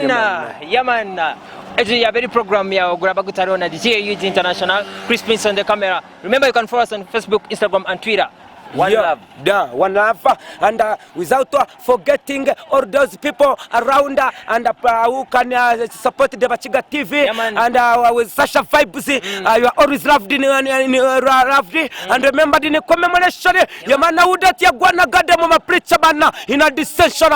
Yaman. Actually, a very program ya Gurabagutarona, the GAUG International. Chris Prince on the camera. Remember, you can follow us on Facebook, Instagram, and Twitter. One love. Yeah, one love. And without forgetting all those people around and who can support the Bakiga TV. And with Sasha vibes, you are always loved in loved. And remember the commemoration. Yamana udat ya gwana gada mama preacher bana in a dissension.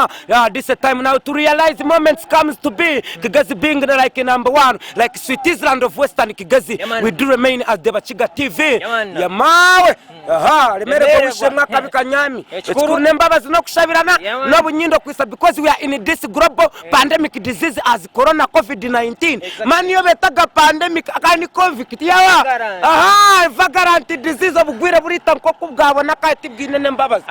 This time now to realize moments comes to be Kigazi being like number one, like Switzerland of Western Kigazi. We do remain as the Bakiga TV. Yamawe. Remember Kanyami. Because we are in this global pandemic disease as corona COVID-19. Man, you better pandemic akani COVID. Vagrant disease of Guiraburita Kokuga Nakati Nembabas.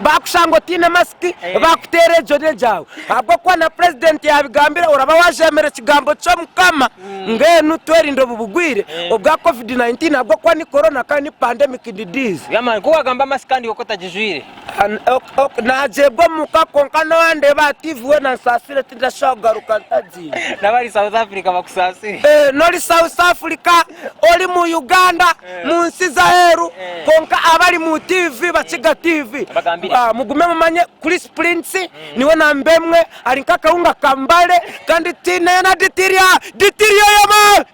Bakshango Tina Maski, Baktere Jodeja. Abokwana President Yabgambia or Abawaja Merchigambo Chom Kama. Ngenu twering of Buguire of COVID-19. Abokwani corona kani pandemic disease. Yaman, go agamba maskandi okota jizwire. Na jebo muka konkano ande ba TV wena sasire tinda shagaruka taji. Nabari South Africa bakusasi. Noli South Africa, oli mu Uganda, mu nsiza heru, konka abali mu TV Bakiga TV. Mugume mumanye Chris Prince niwe nambemwe alinkaka unga kambale kandi tina na ditiria yama.